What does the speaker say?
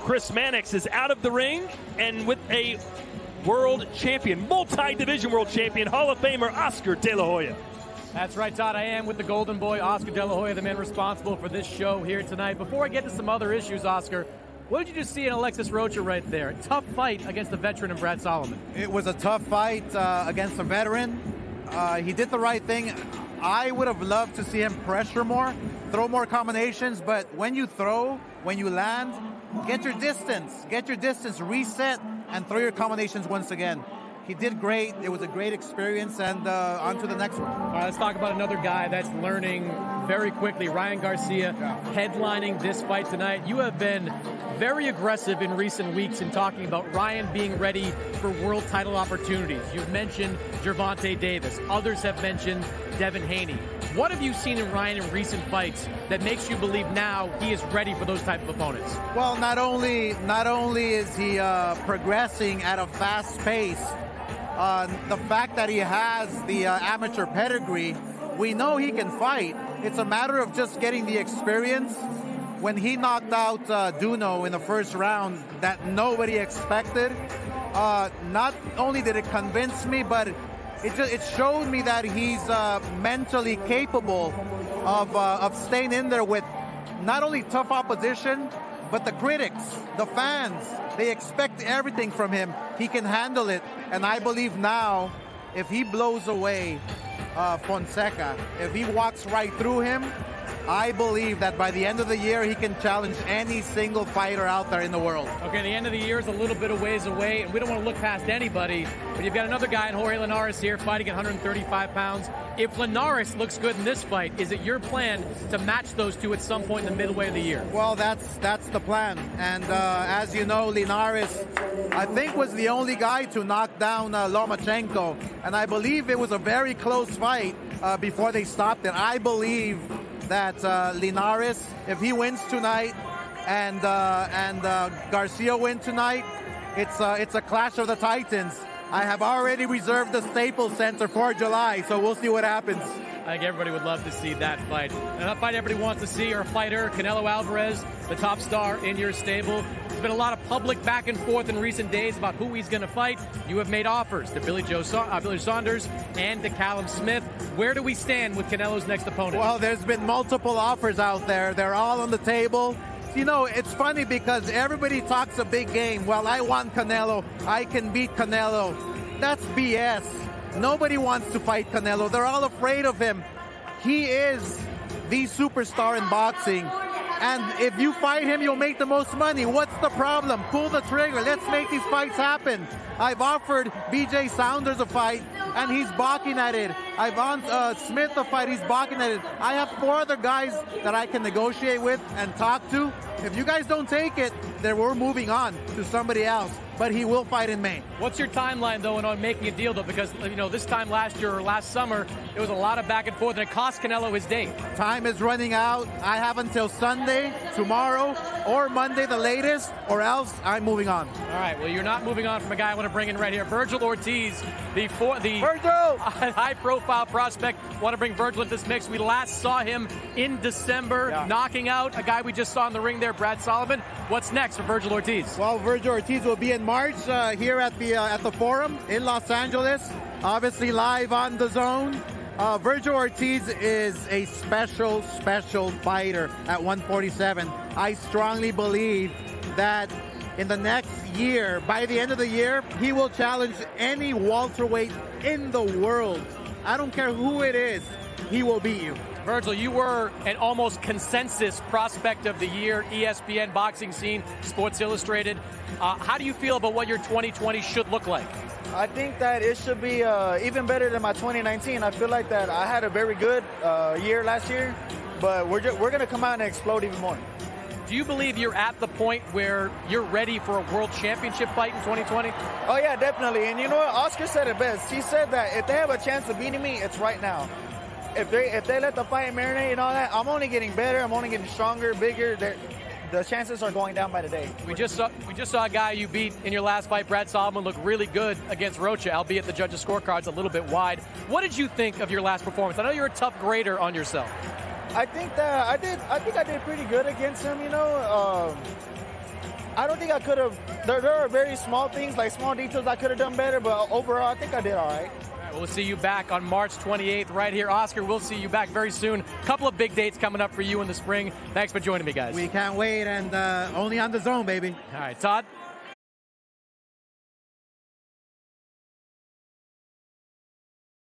Chris Mannix is out of the ring, and with a world champion, multi-division world champion, Hall of Famer Oscar De La Hoya. That's right, Todd. I am with the Golden Boy, Oscar De La Hoya, the man responsible for this show here tonight. Before I get to some other issues, Oscar, what did you just see in Alexis Rocha right there? A tough fight against the veteran in Brad Solomon. It was a tough fight against a veteran. He did the right thing. I would have loved to see him pressure more, throw more combinations, but when you throw, when you land, get your distance, reset, and throw your combinations once again. He did great. It was a great experience, and on to the next one. All right, let's talk about another guy that's learning very quickly. Ryan Garcia, headlining this fight tonight. You have been very aggressive in recent weeks in talking about Ryan being ready for world title opportunities. You've mentioned Gervonta Davis. Others have mentioned Devin Haney. What have you seen in Ryan in recent fights that makes you believe now he is ready for those type of opponents? Well, not only is he progressing at a fast pace, the fact that he has the amateur pedigree, we know he can fight. It's a matter of just getting the experience. When he knocked out Duno in the first round that nobody expected, not only did it convince me, but it showed me that he's mentally capable of staying in there with not only tough opposition, but the critics, the fans. They expect everything from him. He can handle it. And I believe now, if he blows away Fonseca, if he walks right through him, I believe that by the end of the year, he can challenge any single fighter out there in the world. Okay, the end of the year is a little bit of ways away, and we don't want to look past anybody, but you've got another guy in Jorge Linares here fighting at 135 pounds. If Linares looks good in this fight, is it your plan to match those two at some point in the midway of the year? Well, that's the plan. And as you know, Linares, I think, was the only guy to knock down Lomachenko. And I believe it was a very close fight before they stopped it. I believe that Linares, if he wins tonight and Garcia win tonight, it's a clash of the Titans. I have already reserved the Staples Center for July, so we'll see what happens. I think everybody would love to see that fight. And that fight everybody wants to see, or fighter, Canelo Alvarez, the top star in your stable. There's been a lot of public back and forth in recent days about who he's going to fight. You have made offers to Billy Saunders and to Callum Smith. Where do we stand with Canelo's next opponent? Well, there's been multiple offers out there. They're all on the table. You know, it's funny because everybody talks a big game. Well, I want Canelo. I can beat Canelo. That's BS. Nobody wants to fight Canelo. They're all afraid of him. He is the superstar in boxing. And if you fight him, you'll make the most money. What's the problem? Pull the trigger. Let's make these fights happen. I've offered BJ Saunders a fight, and he's balking at it. I've offered Smith a fight. He's balking at it. I have 4 other guys that I can negotiate with and talk to. If you guys don't take it, then we're moving on to somebody else. But he will fight in May. What's your timeline, though, on making a deal, though? Because, you know, this time last year or last summer, there was a lot of back and forth, and it cost Canelo his date. Time is running out. I have until Sunday, tomorrow, or Monday the latest, or else I'm moving on. All right, well, you're not moving on from a guy I want to bring in right here. Virgil Ortiz, the Virgil! high-profile prospect. Want to bring Virgil into this mix. We last saw him in December, knocking out a guy we just saw in the ring there, Brad Solomon. What's next for Virgil Ortiz? Well, Virgil Ortiz will be in March here at the Forum in Los Angeles, obviously live on Dazn. Virgil Ortiz is a special fighter at 147. I strongly believe that in the next year, by the end of the year, he will challenge any welterweight in the world. I don't care who it is, he will beat you. Virgil, you were an almost consensus prospect of the year, ESPN boxing scene, Sports Illustrated. How do you feel about what your 2020 should look like? I think that it should be even better than my 2019. I feel like that I had a very good year last year, but we're going to come out and explode even more. Do you believe you're at the point where you're ready for a world championship fight in 2020? Oh, yeah, definitely. And you know what? Oscar said it best. He said that if they have a chance of beating me, it's right now. If they let the fight marinate and all that, I'm only getting better. I'm only getting stronger, bigger. The chances are going down by the day. We just saw a guy you beat in your last fight, Brad Solomon, look really good against Rocha, albeit the judges' scorecard's a little bit wide. What did you think of your last performance? I know you're a tough grader on yourself. I think that I did pretty good against him. You know, I don't think I could have. There are very small things, like small details I could have done better, but overall, I think I did all right. We'll see you back on March 28th right here. Oscar, we'll see you back very soon. Couple of big dates coming up for you in the spring. Thanks for joining me, guys. We can't wait, and only on the zone, baby. All right, Todd.